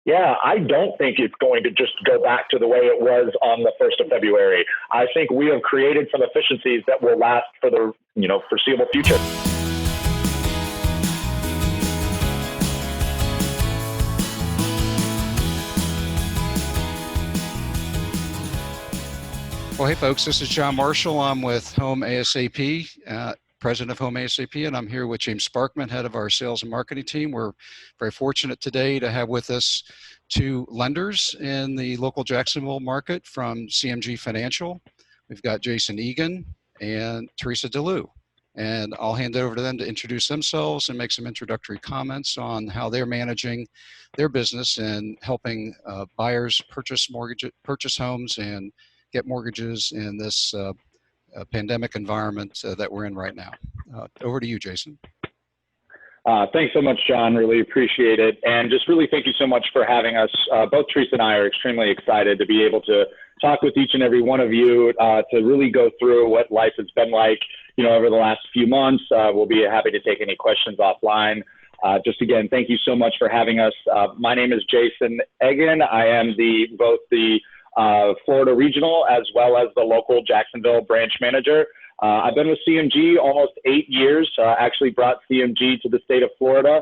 Yeah, I don't think it's going to just go back to the way it was on the 1st of February. I think we have created some efficiencies that will last for the foreseeable future. Well, hey folks, this is John Marshall. I'm with Home ASAP, president of Home ASAP, and I'm here with James Sparkman, head of our sales and marketing team. We're very fortunate today to have with us two lenders in the local Jacksonville market from CMG Financial. We've got Jason Eggen and Teresa De Loup. And I'll hand it over to them to introduce themselves and make some introductory comments on how they're managing their business and helping buyers purchase homes and get mortgages in this pandemic environment that we're in right now. Over to you, Jason. Thanks so much, John. Really appreciate it. And just really thank you so much for having us. Both Teresa and I are extremely excited to be able to talk with each and every one of you to really go through what life has been like, over the last few months. We'll be happy to take any questions offline. Just again, thank you so much for having us. My name is Jason Eggen. I am both the Florida regional as well as the local Jacksonville branch manager. I've been with CMG almost 8 years, actually brought CMG to the state of Florida.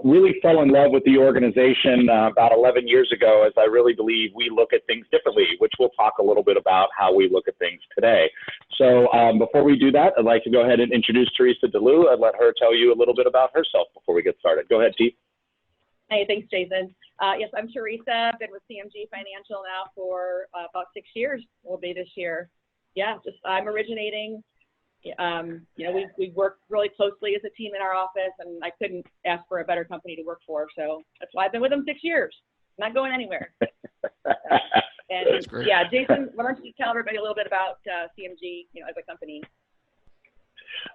Really fell in love with the organization about 11 years ago, as I really believe we look at things differently, which we'll talk a little bit about how we look at things today. So before we do that, I'd like to go ahead and introduce Teresa De Loup and let her tell you a little bit about herself before we get started. Go ahead, T. Hey, thanks, Jason. Yes, I'm Teresa. I've been with CMG Financial now for about 6 years. Will be this year. Yeah, I'm originating. We work really closely as a team in our office, and I couldn't ask for a better company to work for. So that's why I've been with them 6 years. Not going anywhere. And yeah, Jason, why don't you tell everybody a little bit about CMG, as a company?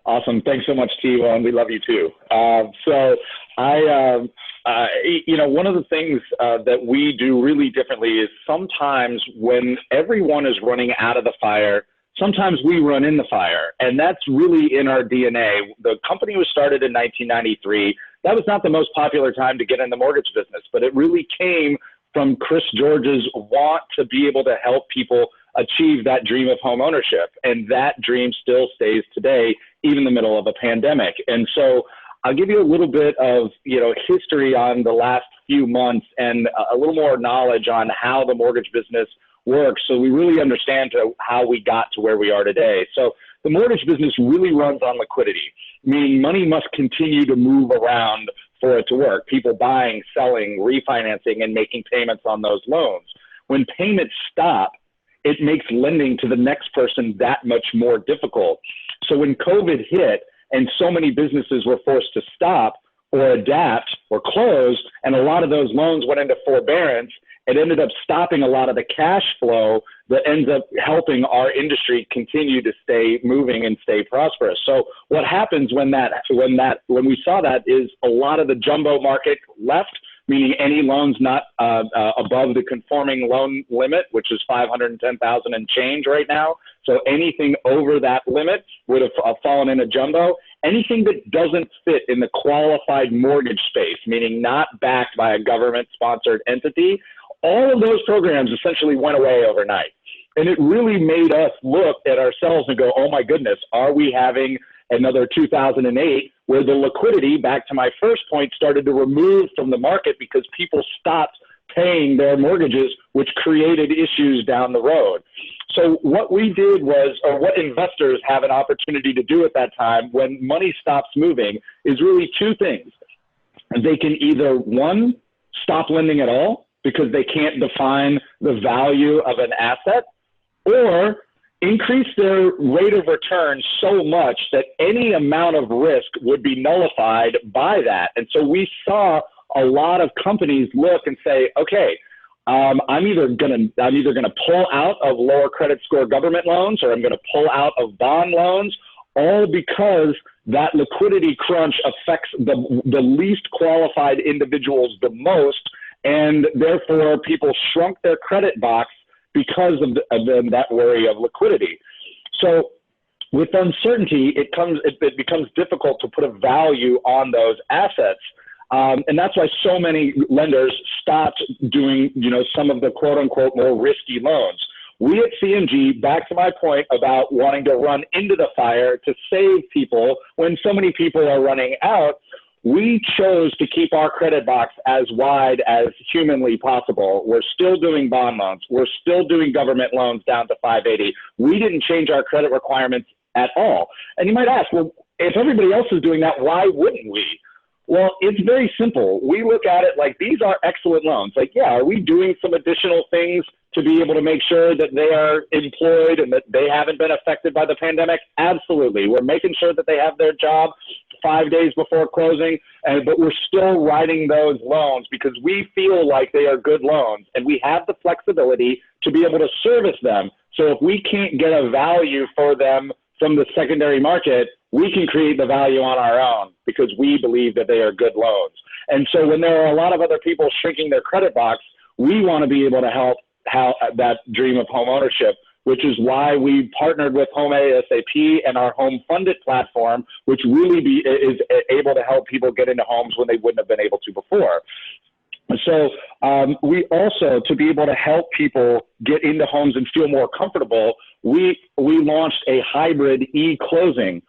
Awesome. Thanks so much, T. Well, and we love you too. One of the things that we do really differently is sometimes when everyone is running out of the fire, sometimes we run in the fire, and that's really in our DNA. The company was started in 1993. That was not the most popular time to get in the mortgage business, but it really came from Chris George's want to be able to help people achieve that dream of home ownership. And that dream still stays today, even in the middle of a pandemic. And so I'll give you a little bit of, history on the last few months and a little more knowledge on how the mortgage business works, so we really understand how we got to where we are today. So the mortgage business really runs on liquidity, meaning money must continue to move around for it to work. People buying, selling, refinancing, and making payments on those loans. When payments stop, it makes lending to the next person that much more difficult. So when COVID hit and so many businesses were forced to stop or adapt or close, and a lot of those loans went into forbearance, it ended up stopping a lot of the cash flow that ends up helping our industry continue to stay moving and stay prosperous. So what happens when we saw that is a lot of the jumbo market left, meaning any loans not above the conforming loan limit, which is $510,000 and change right now. So anything over that limit would have fallen in a jumbo. Anything that doesn't fit in the qualified mortgage space, meaning not backed by a government-sponsored entity, all of those programs essentially went away overnight. And it really made us look at ourselves and go, oh my goodness, are we having another 2008 where the liquidity, back to my first point, started to remove from the market because people stopped paying their mortgages, which created issues down the road. So what we did was, or what investors have an opportunity to do at that time when money stops moving, is really two things. They can either, one, stop lending at all, because they can't define the value of an asset, or increase their rate of return so much that any amount of risk would be nullified by that. And so we saw a lot of companies look and say, okay, I'm either gonna pull out of lower credit score government loans, or I'm gonna pull out of bond loans, all because that liquidity crunch affects the least qualified individuals the most. And therefore, people shrunk their credit box because of that worry of liquidity. So with uncertainty, it becomes difficult to put a value on those assets. And that's why so many lenders stopped doing, some of the quote unquote more risky loans. We at CMG, back to my point about wanting to run into the fire to save people when so many people are running out, we chose to keep our credit box as wide as humanly possible. We're still doing bond loans. We're still doing government loans down to 580. We didn't change our credit requirements at all. And you might ask, well, if everybody else is doing that, why wouldn't we? Well, it's very simple. We look at it like these are excellent loans. Like, yeah, are we doing some additional things to be able to make sure that they are employed and that they haven't been affected by the pandemic? Absolutely. We're making sure that they have their job 5 days before closing, but we're still writing those loans because we feel like they are good loans and we have the flexibility to be able to service them. So if we can't get a value for them from the secondary market, we can create the value on our own because we believe that they are good loans. And so when there are a lot of other people shrinking their credit box, we want to be able to help that dream of home ownership, which is why we partnered with Home ASAP and our Home Funded platform, which really is able to help people get into homes when they wouldn't have been able to before. So we also, to be able to help people get into homes and feel more comfortable, we launched a hybrid e-closing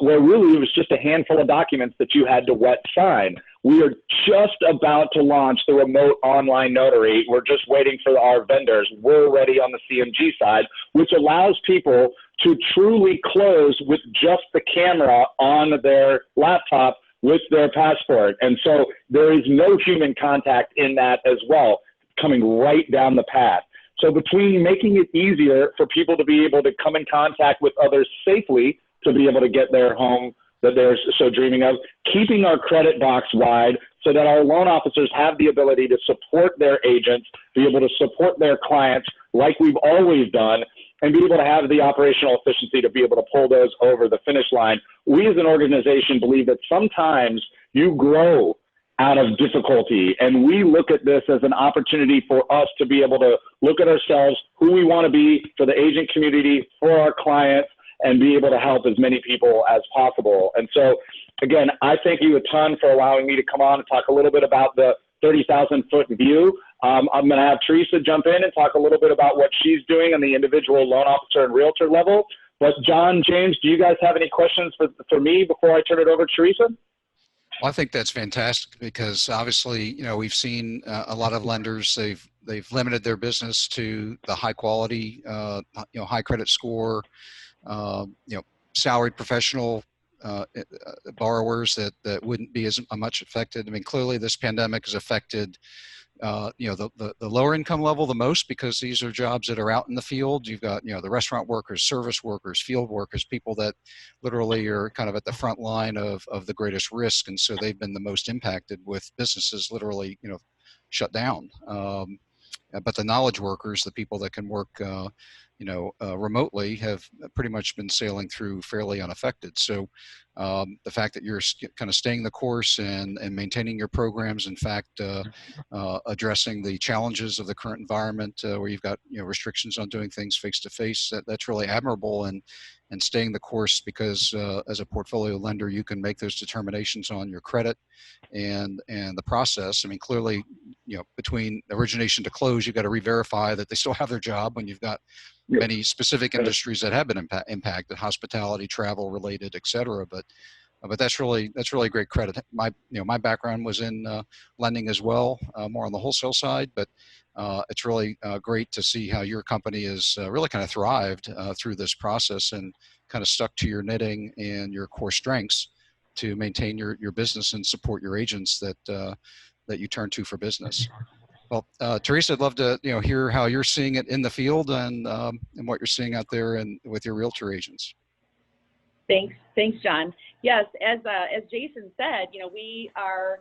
where really it was just a handful of documents that you had to wet sign. We are just about to launch the remote online notary. We're just waiting for our vendors. We're ready on the CMG side, which allows people to truly close with just the camera on their laptop with their passport. And so there is no human contact in that as well, coming right down the path. So between making it easier for people to be able to come in contact with others safely to be able to get their home that they're so dreaming of, keeping our credit box wide so that our loan officers have the ability to support their agents, be able to support their clients like we've always done, and be able to have the operational efficiency to be able to pull those over the finish line. We as an organization believe that sometimes you grow out of difficulty, and we look at this as an opportunity for us to be able to look at ourselves, who we want to be for the agent community, for our clients, and be able to help as many people as possible. And so, again, I thank you a ton for allowing me to come on and talk a little bit about the 30,000-foot view. I'm going to have Teresa jump in and talk a little bit about what she's doing on the individual loan officer and realtor level. But John, James, do you guys have any questions for me before I turn it over to Teresa? Well, I think that's fantastic because obviously, we've seen a lot of lenders, they've limited their business to the high quality, high credit score, salaried professional borrowers that wouldn't be as much affected. I mean, clearly this pandemic has affected the lower income level the most because these are jobs that are out in the field. You've got, the restaurant workers, service workers, field workers, people that literally are kind of at the front line of the greatest risk. And so they've been the most impacted with businesses literally, shut down. But the knowledge workers, the people that can work, remotely have pretty much been sailing through fairly unaffected. So the fact that you're kind of staying the course and maintaining your programs, in fact, addressing the challenges of the current environment where you've got, restrictions on doing things face-to-face, that's really admirable and staying the course because as a portfolio lender, you can make those determinations on your credit and the process. I mean, clearly, between origination to close, you've got to re-verify that they still have their job when you've got many specific industries that have been impacted, hospitality, travel related, et cetera. But that's really great credit. My background was in lending as well, more on the wholesale side, but it's really great to see how your company has really kind of thrived through this process and kind of stuck to your knitting and your core strengths to maintain your business and support your agents that you turn to for business. Well, Teresa, I'd love to hear how you're seeing it in the field and what you're seeing out there and with your realtor agents. Thanks, John. Yes, as Jason said, we are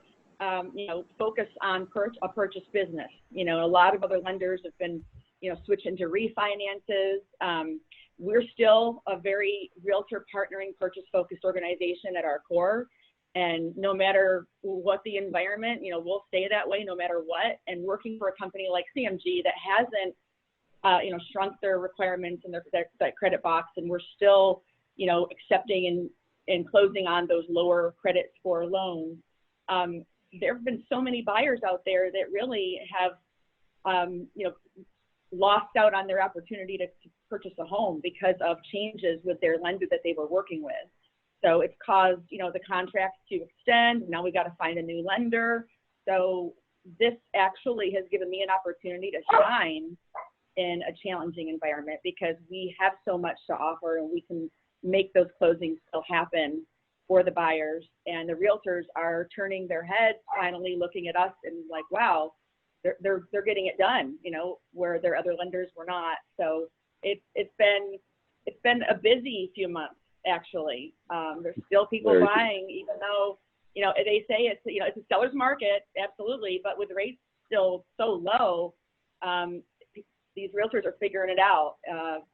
focused on a purchase business. A lot of other lenders have been switching to refinances. We're still a very realtor partnering, purchase focused organization at our core. And no matter what the environment, we'll stay that way no matter what. And working for a company like CMG that hasn't, shrunk their requirements and their credit box, and we're still, accepting and closing on those lower credit score loans. there have been so many buyers out there that really have, lost out on their opportunity to purchase a home because of changes with their lender that they were working with. So it's caused, the contracts to extend. Now we got to find a new lender. So this actually has given me an opportunity to shine in a challenging environment because we have so much to offer and we can make those closings still happen for the buyers. And the realtors are turning their heads, finally looking at us and like, wow, they're getting it done, where their other lenders were not. So it's been a busy few months actually. There's still people buying, even though they say it's a seller's market, absolutely, but with rates still so low, these realtors are figuring it out,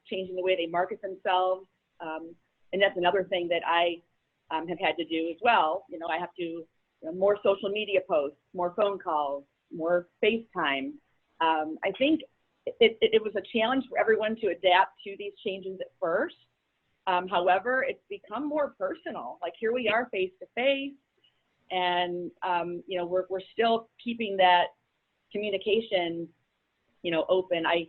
changing the way they market themselves, and that's another thing that I have had to do as well. I have to more social media posts, more phone calls, more FaceTime. I think it was a challenge for everyone to adapt to these changes at first. However, it's become more personal. Like here we are face to face, and we're still keeping that communication, open. I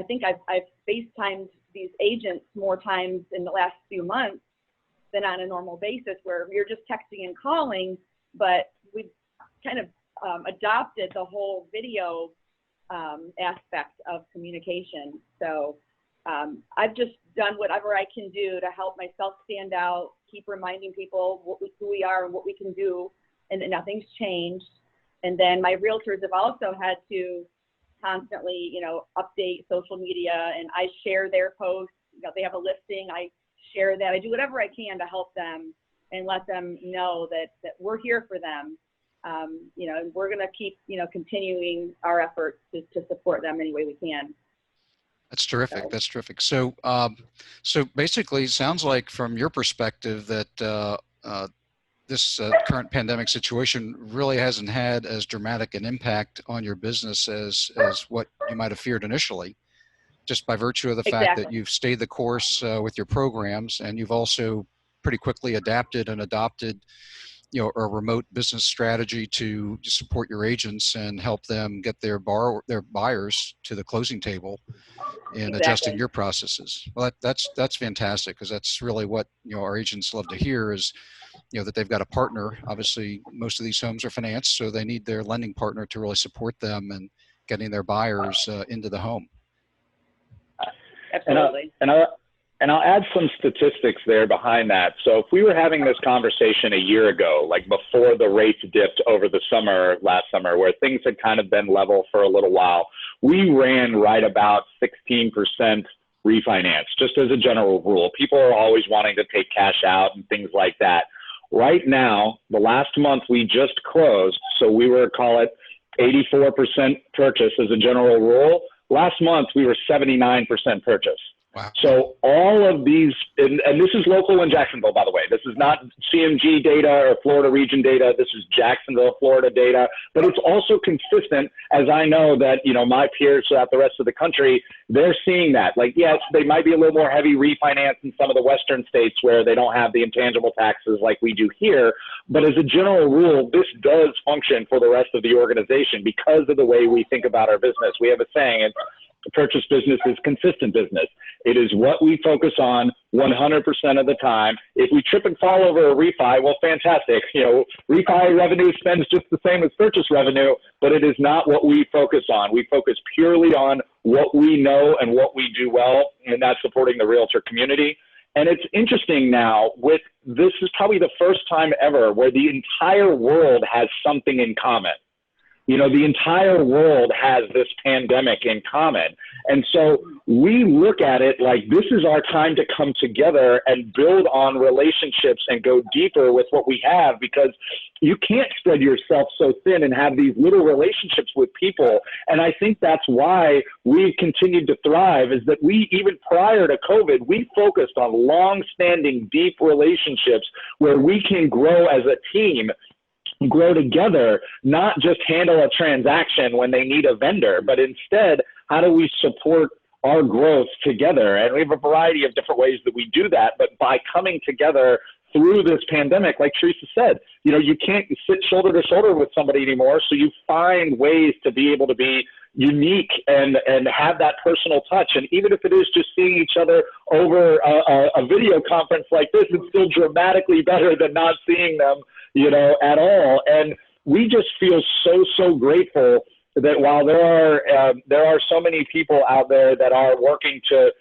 think I've FaceTimed these agents more times in the last few months than on a normal basis, where you're just texting and calling, but we've kind of adopted the whole video aspect of communication. So I've just done whatever I can do to help myself stand out, keep reminding people who we are and what we can do, and that nothing's changed. And then my realtors have also had to constantly, update social media, and I share their posts. They have a listing, I share that. I do whatever I can to help them and let them know that we're here for them. And we're going to keep, continuing our efforts to support them any way we can. That's terrific. That's terrific. So, so basically, it sounds like from your perspective that this current pandemic situation really hasn't had as dramatic an impact on your business as what you might have feared initially, just by virtue of the fact that you've stayed the course with your programs, and you've also pretty quickly adapted and adopted a remote business strategy to support your agents and help them get their buyers to the closing table in adjusting your processes. Well, that's fantastic, because that's really what our agents love to hear is that they've got a partner. Obviously, most of these homes are financed, so they need their lending partner to really support them and getting their buyers into the home. Absolutely. And I'll add some statistics there behind that. So if we were having this conversation a year ago, like before the rates dipped over the summer, last summer, where things had kind of been level for a little while, we ran right about 16% refinance, just as a general rule. People are always wanting to take cash out and things like that. Right now, the last month we just closed, so we were, call it 84% purchase as a general rule. Last month we were 79% purchase. Wow. So all of these, and this is local in Jacksonville, by the way. This is not CMG data or Florida region data. This is Jacksonville, Florida data. But it's also consistent, as I know that, my peers throughout the rest of the country, they're seeing that. Like, yes, they might be a little more heavy refinance in some of the western states where they don't have the intangible taxes like we do here. But as a general rule, this does function for the rest of the organization because of the way we think about our business. We have a saying, it's purchase business is consistent business. It is what we focus on 100% of the time. If we trip and fall over a refi, well, fantastic. Refi revenue spends just the same as purchase revenue, but it is not what we focus on. We focus purely on what we know and what we do well, and that's supporting the realtor community. And it's interesting now, this is probably the first time ever where the entire world has something in common. The entire world has this pandemic in common. And so we look at it like this is our time to come together and build on relationships and go deeper with what we have, because you can't spread yourself so thin and have these little relationships with people. And I think that's why we've continued to thrive, is that we, even prior to COVID, we focused on long-standing, deep relationships where we can grow as a team, grow together, not just handle a transaction when they need a vendor, but instead, how do we support our growth together? And we have a variety of different ways that we do that, but by coming together through this pandemic, like Teresa said, you know, you can't sit shoulder to shoulder with somebody anymore. So you find ways to be able to be unique and have that personal touch. And even if it is just seeing each other over a video conference like this, it's still dramatically better than not seeing them, you know, at all. And we just feel so grateful that while there are so many people out there that are working to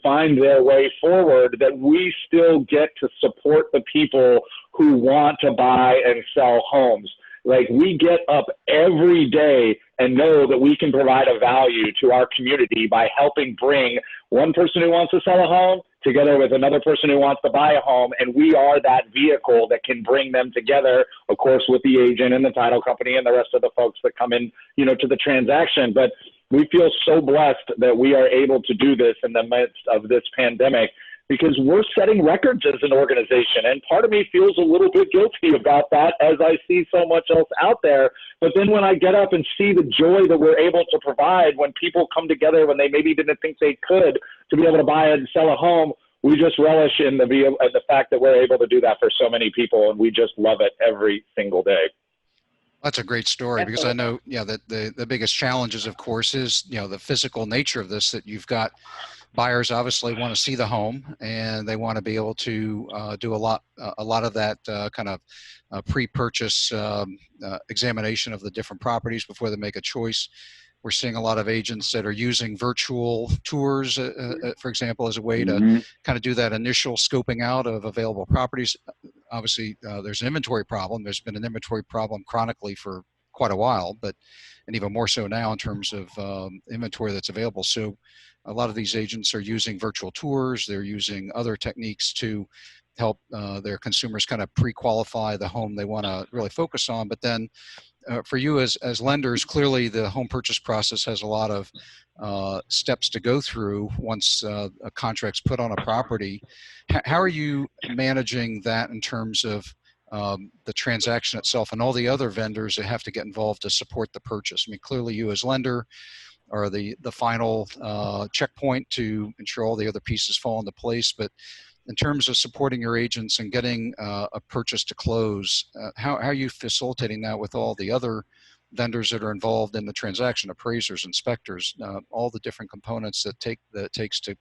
find their way forward, that we still get to support the people who want to buy and sell homes. Like, we get up every day and know that we can provide a value to our community by helping bring one person who wants to sell a home together with another person who wants to buy a home. And we are that vehicle that can bring them together, of course, with the agent and the title company and the rest of the folks that come in, you know, to the transaction. But we feel so blessed that we are able to do this in the midst of this pandemic, because we're setting records as an organization. And part of me feels a little bit guilty about that as I see so much else out there. But then when I get up and see the joy that we're able to provide when people come together when they maybe didn't think they could to be able to buy and sell a home, we just relish in the fact that we're able to do that for so many people. And we just love it every single day. That's a great story, because I know, yeah, that the biggest challenges, of course, is, you know, the physical nature of this, that you've got buyers obviously want to see the home, and they want to be able to do a lot of that kind of pre-purchase examination of the different properties before they make a choice. We're seeing a lot of agents that are using virtual tours, for example, as a way to kind of do that initial scoping out of available properties. Obviously, there's an inventory problem. There's been an inventory problem chronically for quite a while, and even more so now in terms of inventory that's available. So a lot of these agents are using virtual tours. They're using other techniques to help their consumers kind of pre-qualify the home they want to really focus on. But then for you as lenders, clearly the home purchase process has a lot of steps to go through once a contract's put on a property. How are you managing that in terms of the transaction itself and all the other vendors that have to get involved to support the purchase? I mean, clearly you as lender are the final checkpoint to ensure all the other pieces fall into place. But in terms of supporting your agents and getting a purchase to close, how are you facilitating that with all the other vendors that are involved in the transaction, appraisers, inspectors, all the different components that it takes to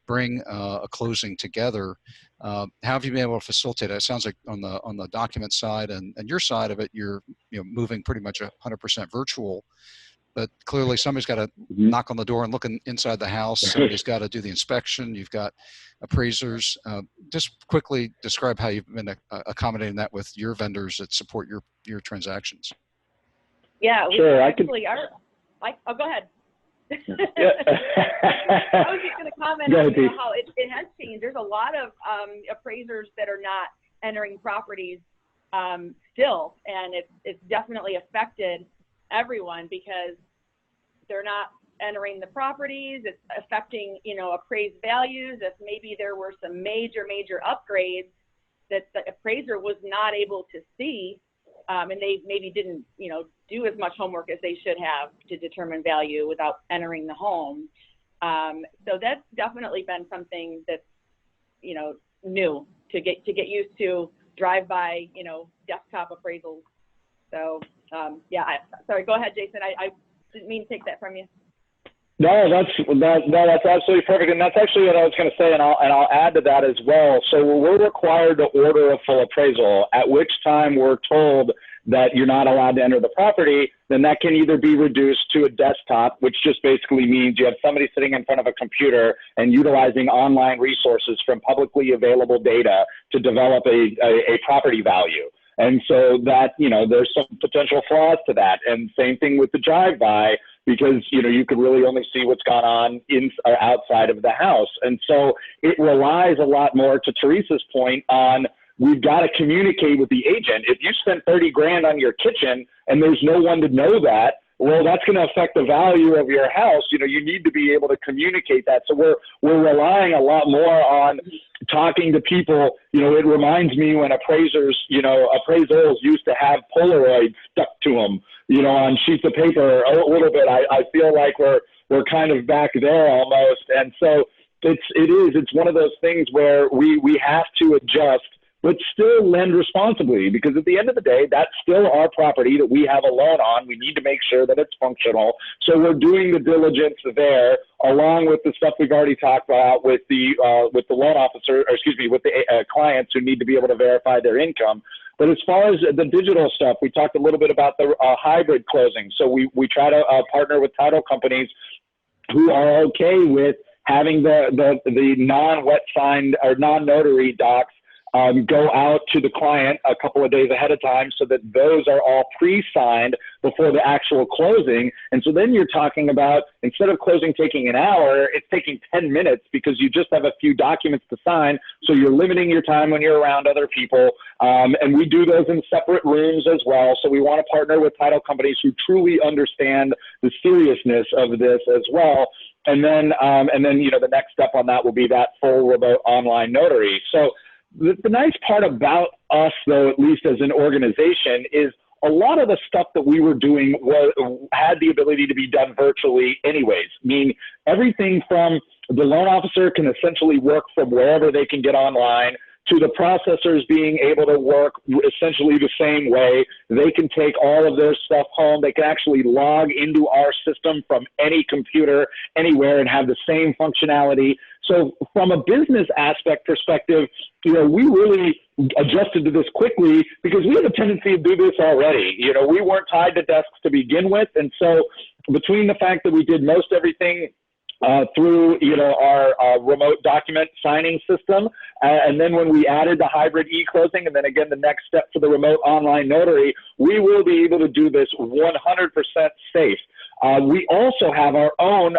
bring a closing together? How have you been able to facilitate it? It sounds like on the document side and your side of it, you're moving pretty much 100% virtual. But clearly somebody's got to knock on the door and look inside the house. Somebody's got to do the inspection. You've got appraisers. Just quickly describe how you've been accommodating that with your vendors that support your transactions. Yeah, sure. Oh, go ahead. I was just going to comment on how it has changed. There's a lot of appraisers that are not entering properties still, and it's definitely affected everyone because they're not entering the properties. It's affecting, appraised values. If maybe there were some major upgrades that the appraiser was not able to see, and they maybe didn't, do as much homework as they should have to determine value without entering the home. So that's definitely been something that's, new to get used to drive-by, desktop appraisals. So sorry, go ahead, Jason. I didn't mean to take that from you. No, that's absolutely perfect, and that's actually what I was going to say, and I'll add to that as well. So we're required to order a full appraisal, at which time we're told that you're not allowed to enter the property. Then that can either be reduced to a desktop, which just basically means you have somebody sitting in front of a computer and utilizing online resources from publicly available data to develop a property value. And so that, there's some potential flaws to that. And same thing with the drive-by, because, you could really only see what's gone on outside of the house. And so it relies a lot more, to Teresa's point, on we've got to communicate with the agent. If you spent 30 grand on your kitchen and there's no one to know that, well, that's going to affect the value of your house. You need to be able to communicate that. So we're relying a lot more on talking to people. It reminds me when appraisers, appraisals used to have Polaroids stuck to them, on sheets of paper a little bit. I feel like we're kind of back there almost. And so It's one of those things where we have to adjust, but still lend responsibly, because at the end of the day, that's still our property that we have a loan on. We need to make sure that it's functional. So we're doing the diligence there, along with the stuff we've already talked about with the loan officer, or excuse me, with the clients who need to be able to verify their income. But as far as the digital stuff, we talked a little bit about the hybrid closing. So we try to partner with title companies who are okay with having the non-wet signed or non-notary docs go out to the client a couple of days ahead of time, so that those are all pre-signed before the actual closing. And so then you're talking about, instead of closing taking an hour, it's taking 10 minutes, because you just have a few documents to sign. So you're limiting your time when you're around other people. And we do those in separate rooms as well. So we want to partner with title companies who truly understand the seriousness of this as well. And then, the next step on that will be that full remote online notary. So the nice part about us, though, at least as an organization, is a lot of the stuff that we were doing had the ability to be done virtually anyways. I mean, everything from the loan officer can essentially work from wherever they can get online, to the processors being able to work essentially the same way. They can take all of their stuff home. They can actually log into our system from any computer anywhere and have the same functionality. So from a business aspect perspective, we really adjusted to this quickly, because we have a tendency to do this already. We weren't tied to desks to begin with. And so between the fact that we did most everything through our remote document signing system, and then when we added the hybrid e-closing, and then again the next step for the remote online notary, we will be able to do this 100% safe. We also have our own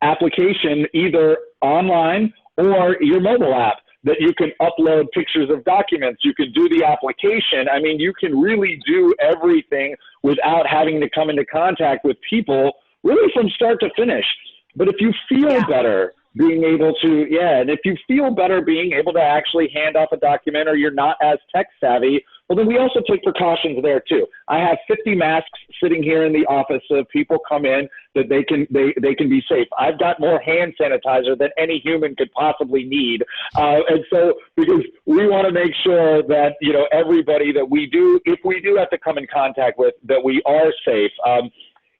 application, either online or your mobile app, that you can upload pictures of documents. You can do the application. I mean, you can really do everything without having to come into contact with people, really from start to finish. But if you feel better being able to, and if you feel better being able to actually hand off a document, or you're not as tech savvy, well, then we also take precautions there too. I have 50 masks sitting here in the office, so if people come in, that they can be safe. I've got more hand sanitizer than any human could possibly need. And so, because we want to make sure that, everybody that we do, if we do have to come in contact with, that we are safe.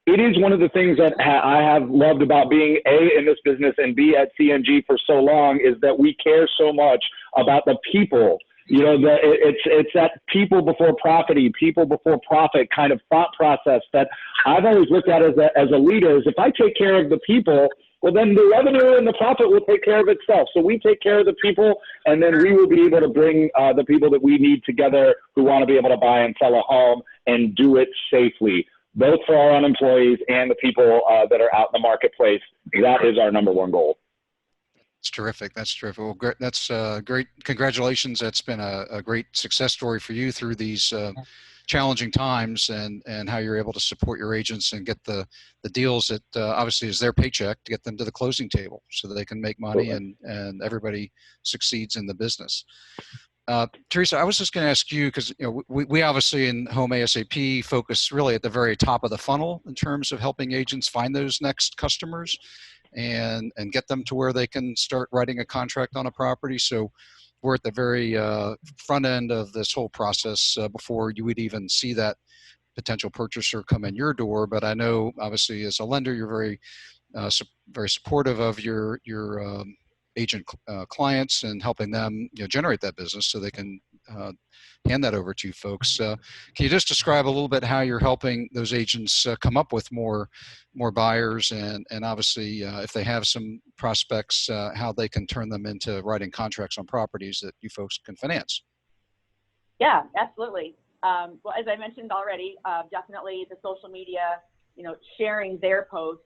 It is one of the things that I have loved about being A, in this business, and B, at CMG for so long, is that we care so much about the people. It's that people before property, people before profit kind of thought process that I've always looked at as a leader. Is if I take care of the people, well, then the revenue and the profit will take care of itself. So we take care of the people, and then we will be able to bring the people that we need together who want to be able to buy and sell a home and do it safely, both for our own employees and the people that are out in the marketplace. That is our number one goal. That's terrific. That's terrific. Well, great. That's great. Congratulations. That's been a great success story for you through these challenging times, and how you're able to support your agents and get the deals that obviously is their paycheck, to get them to the closing table so that they can make money, and everybody succeeds in the business. Teresa, I was just going to ask you, because we obviously in Home ASAP focus really at the very top of the funnel in terms of helping agents find those next customers and get them to where they can start writing a contract on a property. So we're at the very front end of this whole process before you would even see that potential purchaser come in your door. But I know obviously as a lender, you're very supportive of your agent clients and helping them generate that business so they can hand that over to you folks. Can you just describe a little bit how you're helping those agents come up with more buyers, and obviously if they have some prospects, how they can turn them into writing contracts on properties that you folks can finance? Yeah, absolutely. Well, as I mentioned already, definitely the social media, sharing their posts,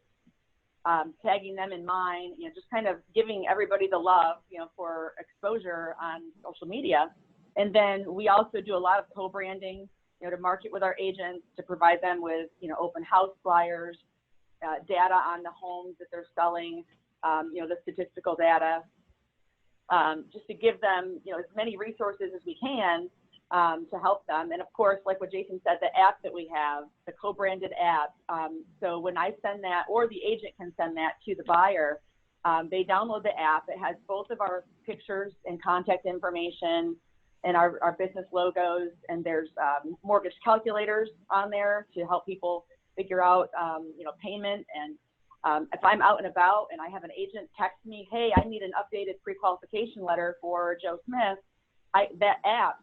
tagging them in mine, just kind of giving everybody the love, for exposure on social media. And then we also do a lot of co-branding, to market with our agents, to provide them with, open house flyers, data on the homes that they're selling, the statistical data, just to give them, as many resources as we can to help them. And of course, like what Jason said, the app that we have, the co-branded app. So when I send that, or the agent can send that to the buyer, They download the app. It has both of our pictures and contact information and our business logos, and there's mortgage calculators on there to help people figure out, payment. And if I'm out and about and I have an agent text me, hey, I need an updated pre-qualification letter for Joe Smith,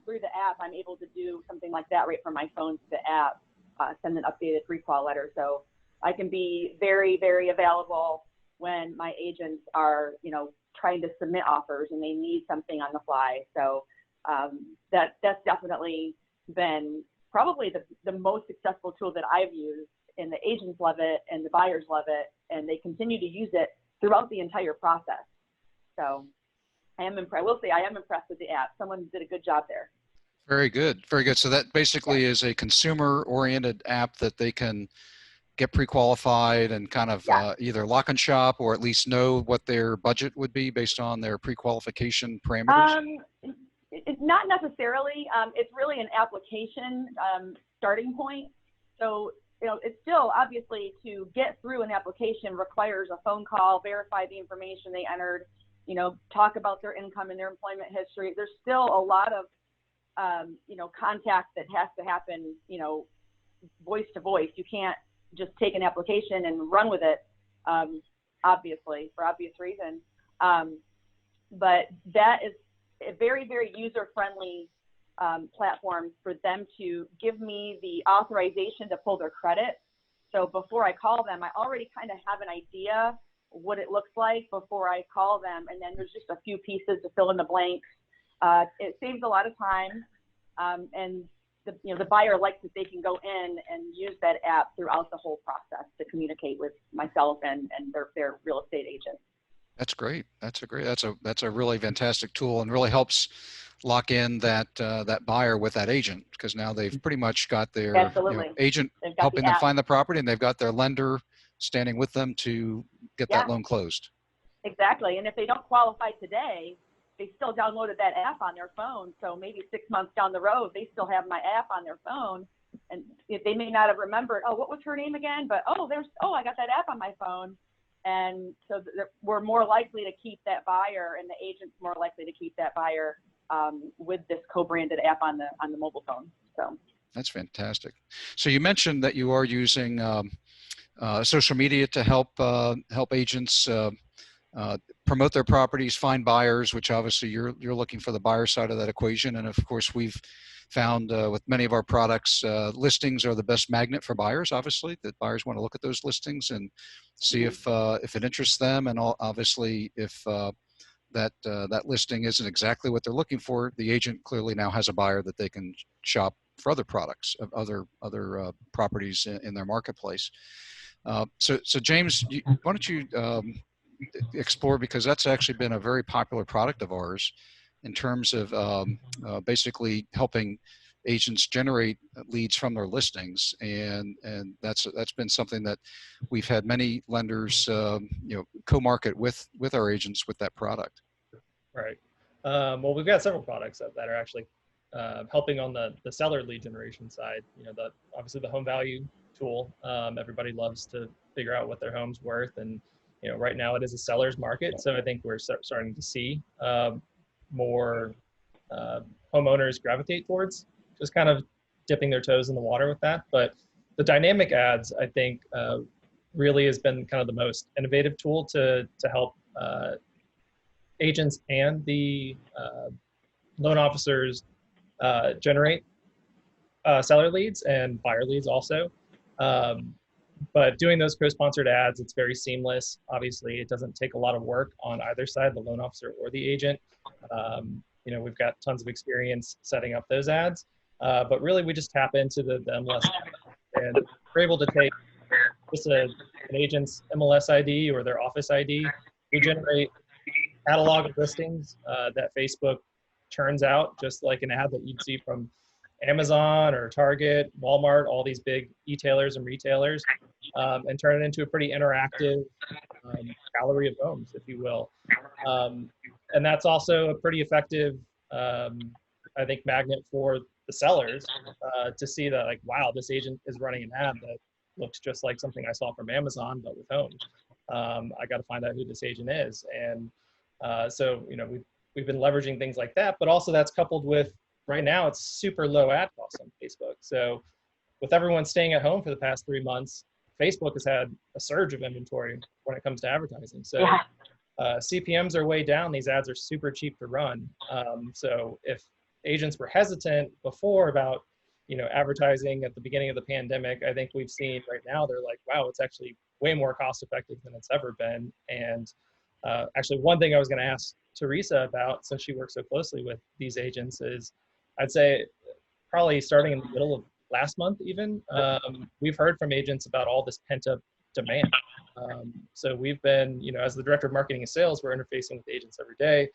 through the app, I'm able to do something like that right from my phone to the app, send an updated pre-qual letter. So I can be very, very available when my agents are, trying to submit offers and they need something on the fly. So that's definitely been probably the most successful tool that I've used, and the agents love it and the buyers love it, and they continue to use it throughout the entire process. So I am impressed. I will say I am impressed with the app. Someone did a good job there. Very good. Very good. So that basically is a consumer-oriented app that they can get pre-qualified and kind of either lock and shop or at least know what their budget would be based on their pre-qualification parameters? It's not necessarily. It's really an application starting point. So, it's still obviously to get through an application requires a phone call, verify the information they entered, talk about their income and their employment history. There's still a lot of, contact that has to happen, voice to voice. You can't just take an application and run with it, obviously, for obvious reasons. But that is a very, very user-friendly platform for them to give me the authorization to pull their credit. So before I call them, I already kind of have an idea what it looks like before I call them. And then there's just a few pieces to fill in the blanks. It saves a lot of time. And the buyer likes that they can go in and use that app throughout the whole process to communicate with myself and their real estate agent. That's great. That's a really fantastic tool, and really helps lock in that buyer with that agent, because now they've pretty much got their agent helping them find the property, and they've got their lender standing with them to get that loan closed. Exactly. And if they don't qualify today, they still downloaded that app on their phone. So maybe 6 months down the road, they still have my app on their phone. And if they may not have remembered, what was her name again? But, I got that app on my phone. And so we're more likely to keep that buyer, and the agent's more likely to keep that buyer with this co-branded app on the mobile phone. So that's fantastic. So you mentioned that you are using social media to help agents promote their properties, find buyers, which obviously you're looking for the buyer side of that equation. And of course, we've found with many of our products, listings are the best magnet for buyers. Obviously, that buyers want to look at those listings and see if it interests them, and obviously if that listing isn't exactly what they're looking for, the agent clearly now has a buyer that they can shop for other products, of other properties in their marketplace. So James, why don't you explore, because that's actually been a very popular product of ours in terms of basically helping agents generate leads from their listings, and that's been something that we've had many lenders co-market with our agents with that product. Right. Well, we've got several products that are actually helping on the seller lead generation side. Obviously the home value tool. Everybody loves to figure out what their home's worth, and right now it is a seller's market. So I think we're starting to see more homeowners gravitate towards just kind of dipping their toes in the water with that. But the dynamic ads, I think, really has been kind of the most innovative tool to help agents and the loan officers generate seller leads and buyer leads also. But doing those co-sponsored ads, it's very seamless. Obviously, it doesn't take a lot of work on either side, the loan officer or the agent. We've got tons of experience setting up those ads. But really, we just tap into the MLS, and we're able to take just an agent's MLS ID or their office ID. We generate a catalog of listings that Facebook churns out, just like an ad that you'd see from Amazon or Target, Walmart, all these big e-tailers and retailers, and turn it into a pretty interactive gallery of homes, if you will. And that's also a pretty effective, I think, magnet for the sellers to see that, like, wow, this agent is running an ad that looks just like something I saw from Amazon, but with homes. I got to find out who this agent is. And so, we've been leveraging things like that, but also that's coupled with, right now, it's super low ad costs on Facebook. So with everyone staying at home for the past 3 months, Facebook has had a surge of inventory when it comes to advertising. So CPMs are way down. These ads are super cheap to run. So if agents were hesitant before about, advertising at the beginning of the pandemic, I think we've seen right now, they're like, wow, it's actually way more cost effective than it's ever been. And actually, one thing I was going to ask Teresa about, since she works so closely with these agents, is I'd say probably starting in the middle of last month even, we've heard from agents about all this pent up demand. So we've been, as the director of marketing and sales, we're interfacing with agents every day.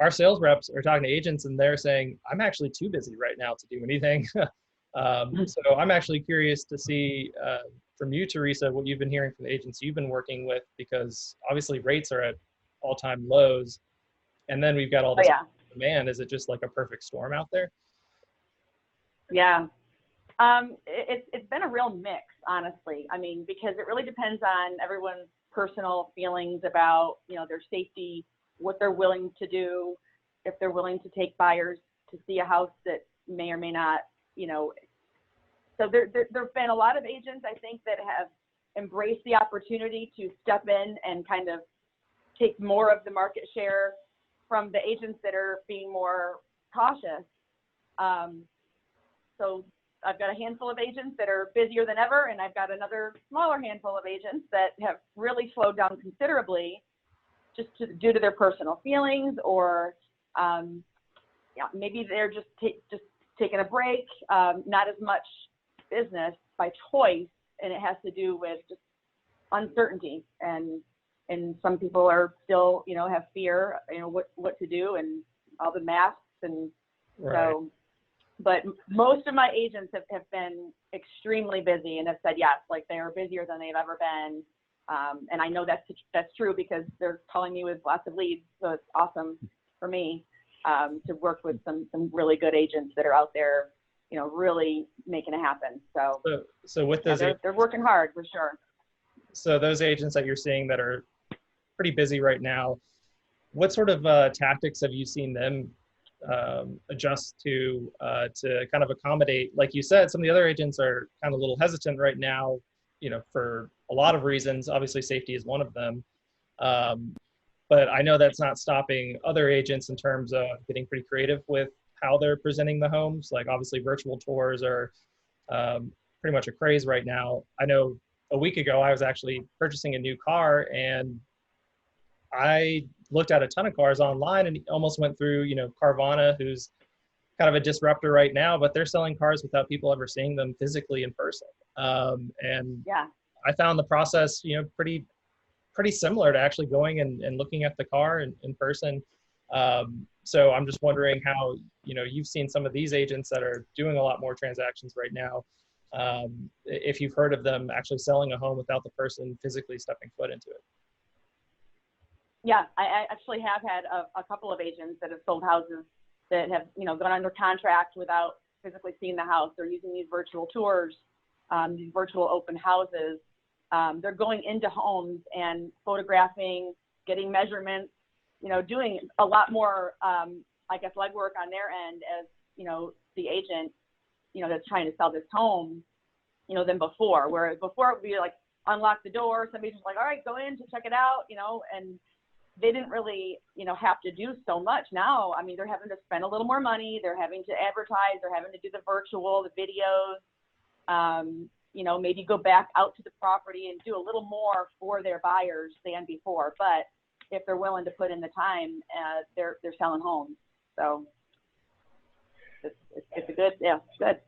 Our sales reps are talking to agents and they're saying, I'm actually too busy right now to do anything. So I'm actually curious to see from you, Teresa, what you've been hearing from the agents you've been working with, because obviously rates are at all-time lows. And then we've got all this demand. Is it just like a perfect storm out there? Yeah. It's been a real mix, honestly. I mean, because it really depends on everyone's personal feelings about, their safety, what they're willing to do, if they're willing to take buyers to see a house that may or may not, So there've been a lot of agents, I think, that have embraced the opportunity to step in and kind of take more of the market share from the agents that are being more cautious. So I've got a handful of agents that are busier than ever, and I've got another smaller handful of agents that have really slowed down considerably, just due to their personal feelings, or maybe they're just taking a break, not as much business by choice, and it has to do with just uncertainty, and some people are still have fear, what to do, and all the masks, and so. But most of my agents have been extremely busy and have said yes, like they are busier than they've ever been. And I know that's true because they're calling me with lots of leads. So it's awesome for me to work with some really good agents that are out there, really making it happen. So with those, they're working hard for sure. So those agents that you're seeing that are pretty busy right now, what sort of tactics have you seen them adjust to kind of accommodate? Like you said, some of the other agents are kind of a little hesitant right now, for a lot of reasons. Obviously, safety is one of them. But I know that's not stopping other agents in terms of getting pretty creative with how they're presenting the homes. Like obviously virtual tours are pretty much a craze right now. I know a week ago, I was actually purchasing a new car and I looked at a ton of cars online and almost went through, Carvana, who's kind of a disruptor right now, but they're selling cars without people ever seeing them physically in person. And I found the process, pretty similar to actually going and looking at the car in person. So I'm just wondering how, you've seen some of these agents that are doing a lot more transactions right now. If you've heard of them actually selling a home without the person physically stepping foot into it. Yeah, I actually have had a couple of agents that have sold houses that have, gone under contract without physically seeing the house. They're using these virtual tours, these virtual open houses. They're going into homes and photographing, getting measurements, doing a lot more, legwork on their end as, the agent, that's trying to sell this home, than before. Whereas before it would be like, unlock the door, somebody's just like, all right, go in to check it out, and they didn't really, have to do so much. Now, I mean, they're having to spend a little more money. They're having to advertise. They're having to do the virtual, the videos, maybe go back out to the property and do a little more for their buyers than before. But if they're willing to put in the time, they're selling homes. So it's a good, good.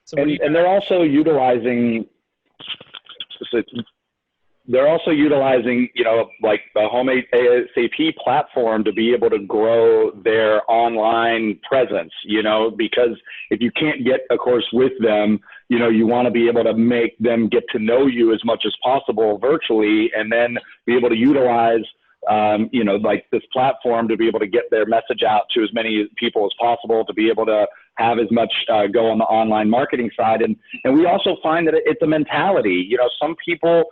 So and they're also utilizing. They're also utilizing, like the Home ASAP platform to be able to grow their online presence, because if you can't get, of course, with them, you want to be able to make them get to know you as much as possible virtually, and then be able to utilize, like this platform to be able to get their message out to as many people as possible, to be able to have as much go on the online marketing side. And we also find that it's a mentality. Some people,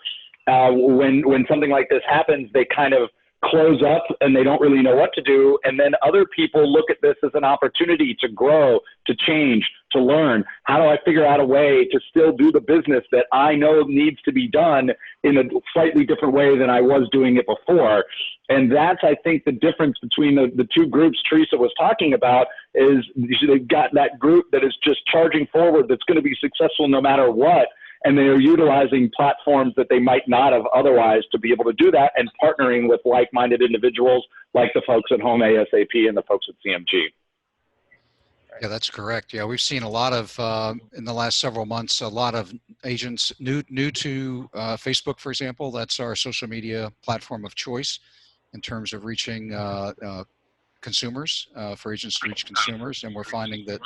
when something like this happens, they kind of close up and they don't really know what to do. And then other people look at this as an opportunity to grow, to change, to learn. How do I figure out a way to still do the business that I know needs to be done in a slightly different way than I was doing it before? And that's, I think, the difference between the two groups Teresa was talking about is they've got that group that is just charging forward, that's going to be successful no matter what. And they are utilizing platforms that they might not have otherwise to be able to do that, and partnering with like-minded individuals like the folks at Home ASAP and the folks at CMG. Yeah, that's correct. Yeah, we've seen a lot of, in the last several months, a lot of agents new to Facebook, for example. That's our social media platform of choice in terms of reaching consumers, for agents to reach consumers. And we're finding that,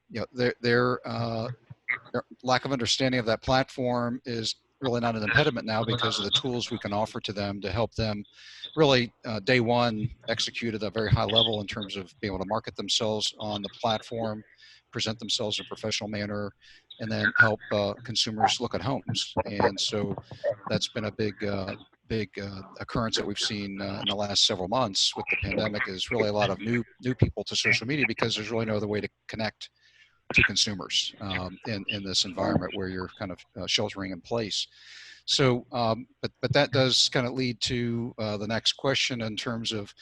you know, their lack of understanding of that platform is really not an impediment now, because of the tools we can offer to them to help them really day one execute at a very high level in terms of being able to market themselves on the platform, present themselves in a professional manner, and then help consumers look at homes. And so that's been a big occurrence that we've seen in the last several months with the pandemic, is really a lot of new people to social media, because there's really no other way to connect to consumers in this environment where you're kind of sheltering in place. So, but that does kind of lead to the next question in terms of,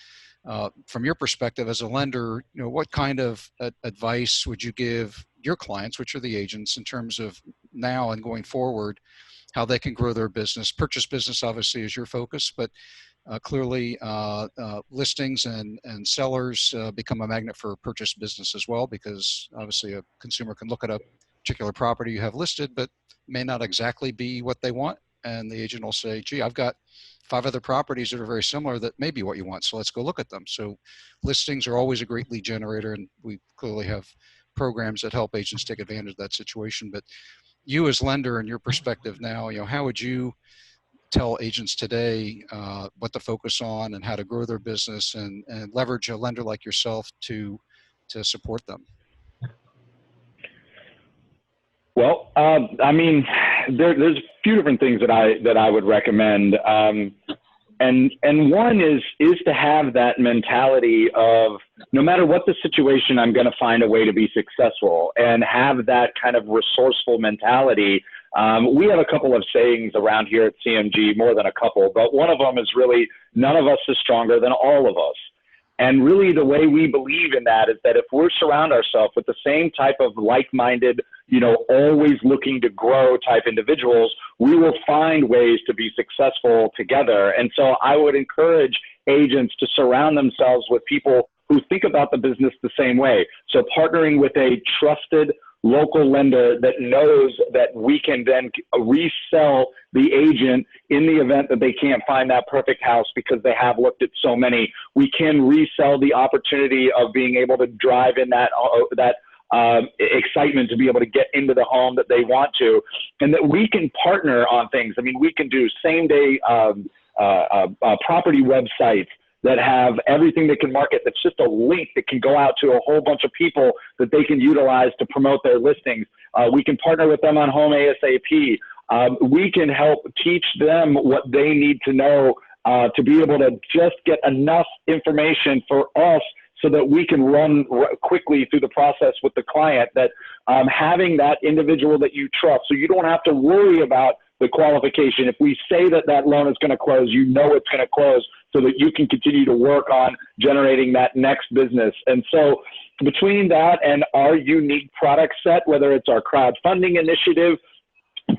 from your perspective as a lender, you know, what kind of advice would you give your clients, which are the agents, in terms of now and going forward, how they can grow their business? Purchase business obviously is your focus, but clearly listings and sellers become a magnet for purchase business as well, because obviously a consumer can look at a particular property you have listed, but may not exactly be what they want. And the agent will say, gee, I've got 5 other properties that are very similar that may be what you want, so let's go look at them. So listings are always a great lead generator, and we clearly have programs that help agents take advantage of that situation. But you as lender, and your perspective now, you know, how would you tell agents today what to focus on and how to grow their business and leverage a lender like yourself to support them? Well, I mean, there's a few different things that I would recommend, and one is to have that mentality of, no matter what the situation, I'm going to find a way to be successful, and have that kind of resourceful mentality. We have a couple of sayings around here at CMG, more than a couple, but one of them is really, none of us is stronger than all of us. And really the way we believe in that is that if we surround ourselves with the same type of like-minded, you know, always looking to grow type individuals, we will find ways to be successful together. And so I would encourage agents to surround themselves with people who think about the business the same way. So partnering with a trusted local lender that knows that we can then resell the agent in the event that they can't find that perfect house because they have looked at so many. We can resell the opportunity of being able to drive in that excitement to be able to get into the home that they want to, and that we can partner on things. I mean, we can do same-day property websites that have everything they can market. That's just a link that can go out to a whole bunch of people that they can utilize to promote their listings. We can partner with them on Home ASAP. We can help teach them what they need to know to be able to just get enough information for us so that we can run quickly through the process with the client, that having that individual that you trust, so you don't have to worry about the qualification. If we say that that loan is going to close, you know it's going to close, so that you can continue to work on generating that next business. And so between that and our unique product set, whether it's our crowdfunding initiative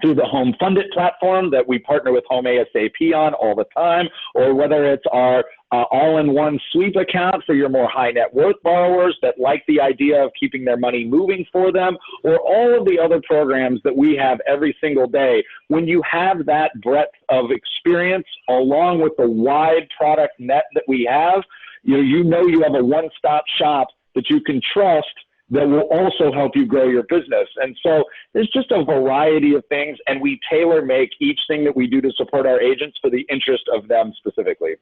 through the Home Funded platform that we partner with Home ASAP on all the time, or whether it's our all-in-one sweep account for your more high net worth borrowers that like the idea of keeping their money moving for them, or all of the other programs that we have every single day. When you have that breadth of experience along with the wide product net that we have, you know you have a one-stop shop that you can trust that will also help you grow your business. And so there's just a variety of things, and we tailor make each thing that we do to support our agents for the interest of them specifically.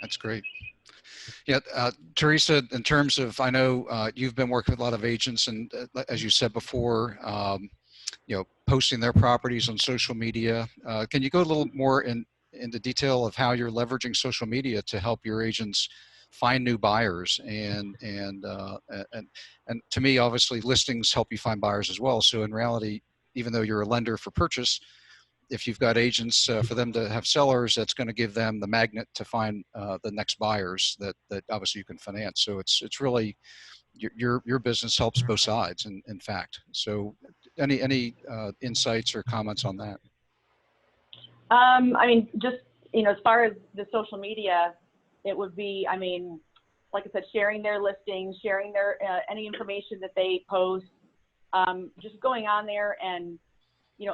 That's great. Yeah, Teresa, in terms of, I know you've been working with a lot of agents, and as you said before, posting their properties on social media. Can you go a little more into detail of how you're leveraging social media to help your agents find new buyers? And to me, obviously, listings help you find buyers as well. So in reality, even though you're a lender for purchase, if you've got agents for them to have sellers, that's going to give them the magnet to find the next buyers that obviously you can finance. So it's really your business helps both sides, in fact. So any insights or comments on that? I mean, just, as far as the social media, it would be, I mean, like I said, sharing their listings, sharing their any information that they post, just going on there and,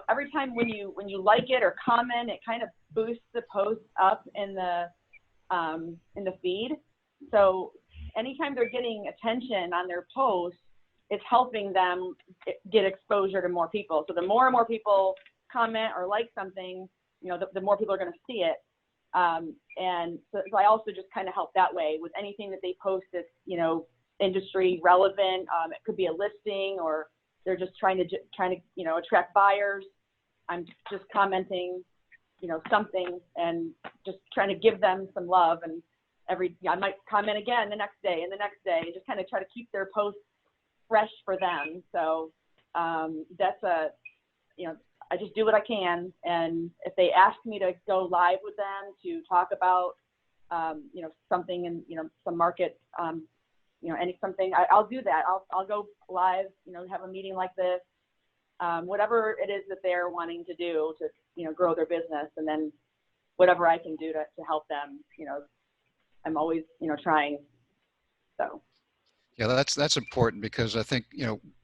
every time when you like it or comment, it kind of boosts the post up in the feed. So anytime they're getting attention on their posts, it's helping them get exposure to more people. So the more and more people comment or like something, the more people are going to see it. And so I also just kind of help that way with anything that they post that's, industry relevant. It could be a listing, or they're just trying to attract buyers. I'm just commenting, something, and just trying to give them some love. And I might comment again the next day and the next day, and just kind of try to keep their posts fresh for them. So that's I just do what I can. And if they ask me to go live with them to talk about, something in, some market, something, I'll do that. I'll go live, have a meeting like this, whatever it is that they're wanting to do to, grow their business, and then whatever I can do to help them, I'm always, trying. So. Yeah, that's important, because I think,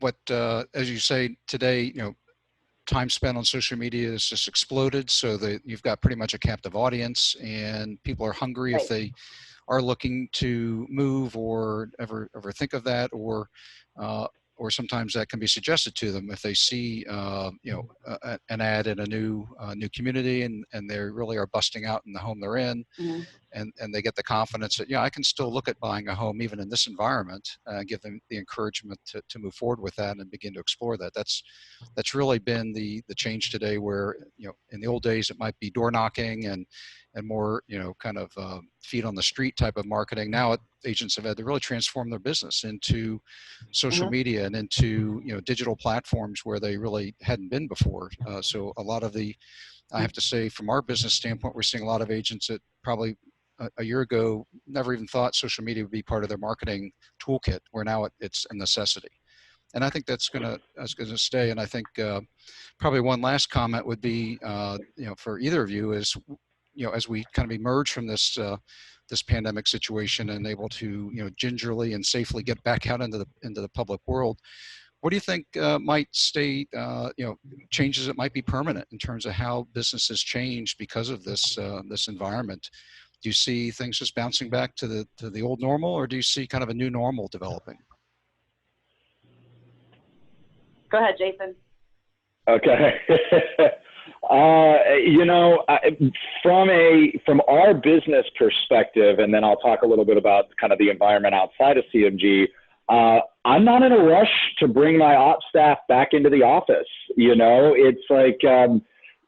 what, as you say today, time spent on social media has just exploded. So that you've got pretty much a captive audience, and people are hungry. Right. If they are looking to move or ever think of that, or sometimes that can be suggested to them if they see an ad in a new community, and they really are busting out in the home they're in. Mm-hmm. And they get the confidence that, I can still look at buying a home even in this environment, give them the encouragement to move forward with that and begin to explore that. That's really been the change today, where, in the old days it might be door knocking and more, kind of feet on the street type of marketing. Now agents have had to really transform their business into social mm-hmm. media and into, digital platforms where they really hadn't been before. So a lot of I have to say, from our business standpoint, we're seeing a lot of agents that probably a year ago never even thought social media would be part of their marketing toolkit, where now it's a necessity. And I think that's going to stay. And I think probably one last comment would be, for either of you is, as we kind of emerge from this pandemic situation and able to, gingerly and safely get back out into the public world, what do you think might stay, changes that might be permanent in terms of how businesses change because of this environment? Do you see things just bouncing back to the old normal, or do you see kind of a new normal developing? Go ahead, Jason. Okay. From our business perspective, and then I'll talk a little bit about kind of the environment outside of CMG. I'm not in a rush to bring my ops staff back into the office. It's like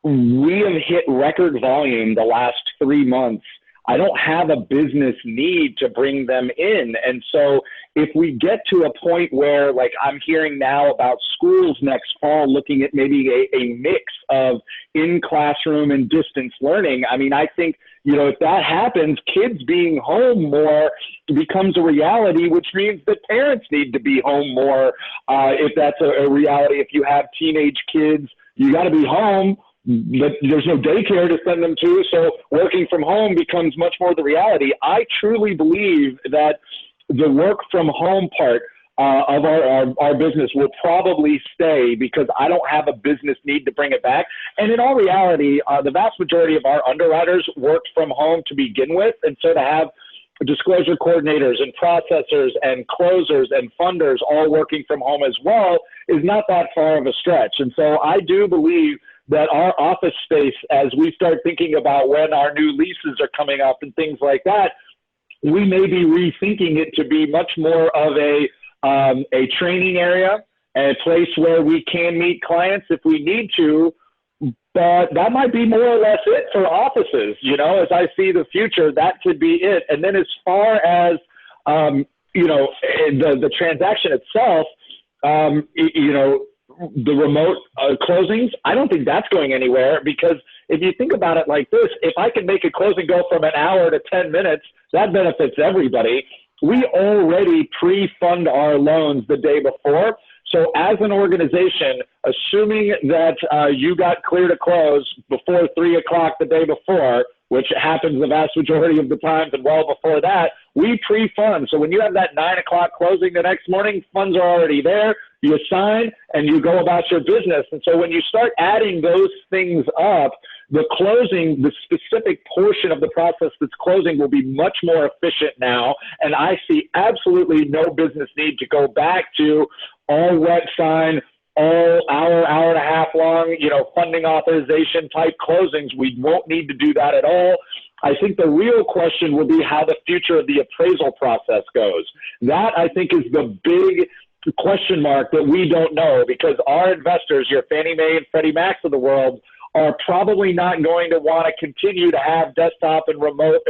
we have hit record volume the last 3 months. I don't have a business need to bring them in. And so if we get to a point where, like I'm hearing now about schools next fall looking at maybe a mix of in-classroom and distance learning, I mean, I think, if that happens, kids being home more becomes a reality, which means that parents need to be home more. If that's a reality, if you have teenage kids, you got to be home. But there's no daycare to send them to, so working from home becomes much more the reality. I truly believe that the work from home part of our business will probably stay, because I don't have a business need to bring it back. And in all reality, the vast majority of our underwriters worked from home to begin with, and so to have disclosure coordinators and processors and closers and funders all working from home as well is not that far of a stretch. And so I do believe that our office space, as we start thinking about when our new leases are coming up and things like that, we may be rethinking it to be much more of a training area and a place where we can meet clients if we need to. But that might be more or less it for offices. You know, as I see the future, that could be it. And then as far as, you know, the transaction itself, you know, the remote closings, I don't think that's going anywhere, because if you think about it like this, if I can make a closing go from an hour to 10 minutes, that benefits everybody. We already pre-fund our loans the day before. So as an organization, assuming that you got clear to close before 3 o'clock the day before, which happens the vast majority of the times and well before that, we pre-fund. So when you have that 9 o'clock closing the next morning, funds are already there, you sign, and you go about your business. And so when you start adding those things up, the closing, the specific portion of the process that's closing will be much more efficient now. And I see absolutely no business need to go back to all wet sign, all hour and a half long, you know, funding authorization type closings. We won't need to do that at all. I think the real question will be how the future of the appraisal process goes. That, I think, is the big question mark that we don't know, because our investors, your Fannie Mae and Freddie Macs of the world, are probably not going to want to continue to have desktop and remote,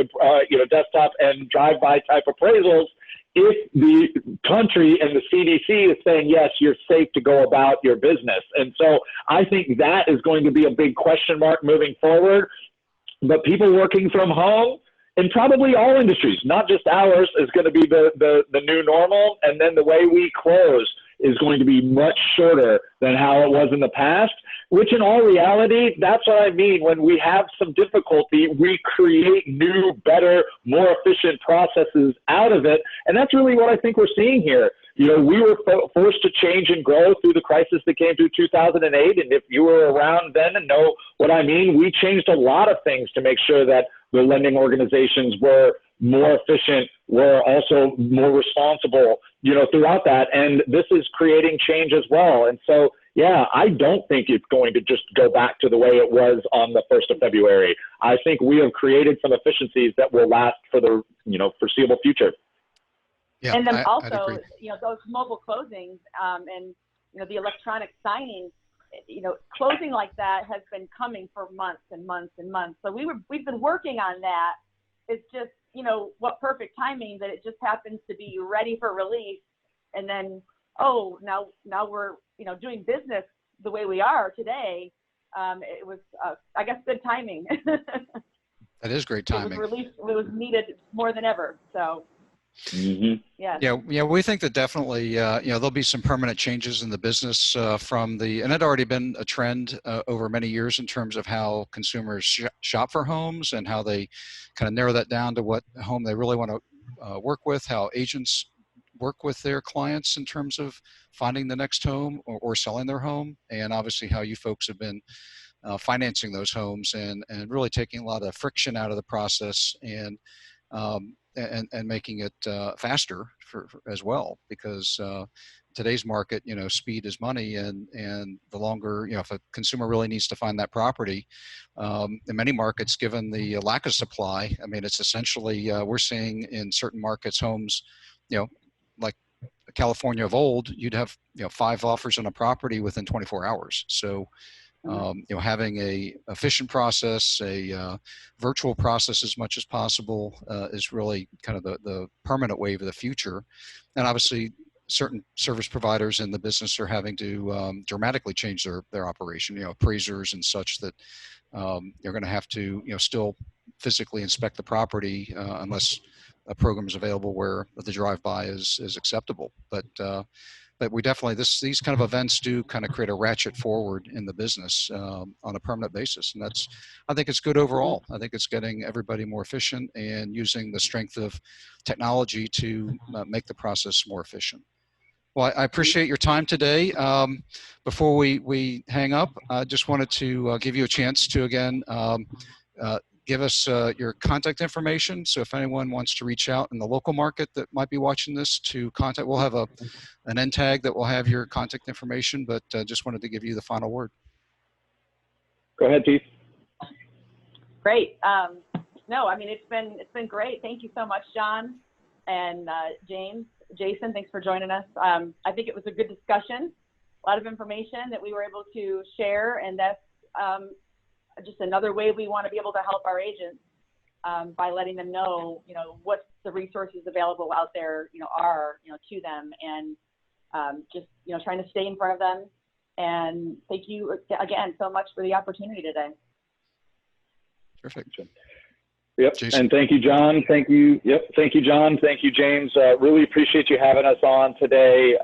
you know, desktop and drive-by type appraisals if the country and the CDC is saying, yes, you're safe to go about your business. And so I think that is going to be a big question mark moving forward. But people working from home, in probably all industries, not just ours, is going to be the new normal. And then the way we close is going to be much shorter than how it was in the past, which in all reality, that's what I mean. When we have some difficulty, we create new, better, more efficient processes out of it. And that's really what I think we're seeing here. You know, we were forced to change and grow through the crisis that came through 2008. And if you were around then and know what I mean, we changed a lot of things to make sure that the lending organizations were more efficient, were also more responsible, you know, throughout that. And this is creating change as well. And so, yeah, I don't think it's going to just go back to the way it was on the 1st of February. I think we have created some efficiencies that will last for the, you know, foreseeable future. Yeah, and then I'd also, agree. you know, those mobile closings and, you know, the electronic signing, you know, closing like that has been coming for months and months and months. So we've been working on that. It's just, you know, what perfect timing that it just happens to be ready for release. And then, oh, now we're, you know, doing business the way we are today. It was, I guess, good timing. That is great timing. It was released, it was needed more than ever. So. Mm-hmm. Yeah, we think that definitely, you know, there'll be some permanent changes in the business from the, and it had already been a trend over many years in terms of how consumers shop for homes and how they kind of narrow that down to what home they really want to work with, how agents work with their clients in terms of finding the next home or selling their home, and obviously how you folks have been financing those homes and really taking a lot of friction out of the process and making it faster for as well, because today's market, you know, speed is money, and the longer, you know, if a consumer really needs to find that property, in many markets, given the lack of supply, I mean, it's essentially we're seeing in certain markets homes, you know, like California of old, you'd have, you know, 5 offers on a property within 24 hours. So you know, having a efficient process, a virtual process as much as possible is really kind of the permanent wave of the future. And obviously, certain service providers in the business are having to dramatically change their operation. You know, appraisers and such that you're going to have to, you know, still physically inspect the property unless a program is available where the drive-by is acceptable. But we definitely, these kind of events do kind of create a ratchet forward in the business on a permanent basis. And that's, I think it's good overall. I think it's getting everybody more efficient and using the strength of technology to make the process more efficient. Well, I appreciate your time today. Before we hang up, I just wanted to give you a chance to, again, give us your contact information. So if anyone wants to reach out in the local market that might be watching this to contact, we'll have an end tag that will have your contact information, but just wanted to give you the final word. Go ahead, Keith. Great. No, I mean, it's been great. Thank you so much, John and James. Jason, thanks for joining us. I think it was a good discussion. lot of information that we were able to share, and that's just another way we want to be able to help our agents by letting them know, what the resources available out there, are, to them, and just, trying to stay in front of them. And thank you again so much for the opportunity today. Terrific. Yep. Jason. And thank you, John. Thank you. Yep. Thank you, John. Thank you, James. Really appreciate you having us on today.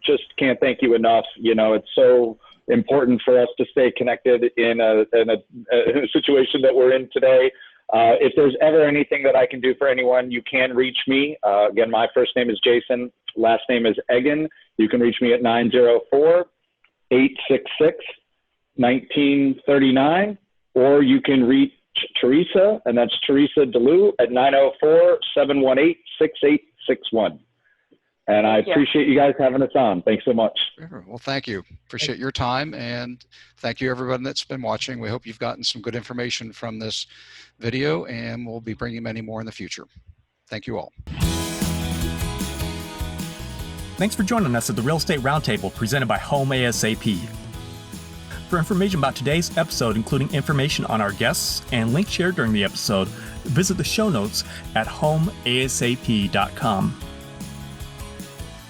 Just can't thank you enough. It's so important for us to stay connected in a situation that we're in today. If there's ever anything that I can do for anyone, you can reach me. Again, my first name is Jason. Last name is Eggen. You can reach me at 904-866-1939, or you can reach Teresa, and that's Teresa De Loup at 904-718-6861. And I appreciate you guys having us on. Thanks so much. Well, thank you. Appreciate your time, and thank you everyone that's been watching. We hope you've gotten some good information from this video, and we'll be bringing many more in the future. Thank you all. Thanks for joining us at the Real Estate Roundtable presented by Home ASAP. For information about today's episode, including information on our guests and links shared during the episode, visit the show notes at homeasap.com.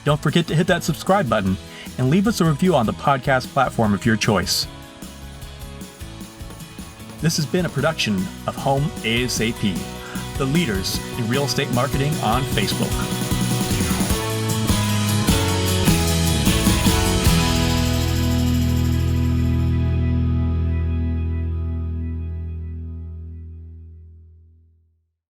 Don't forget to hit that subscribe button and leave us a review on the podcast platform of your choice. This has been a production of Home ASAP, the leaders in real estate marketing on Facebook.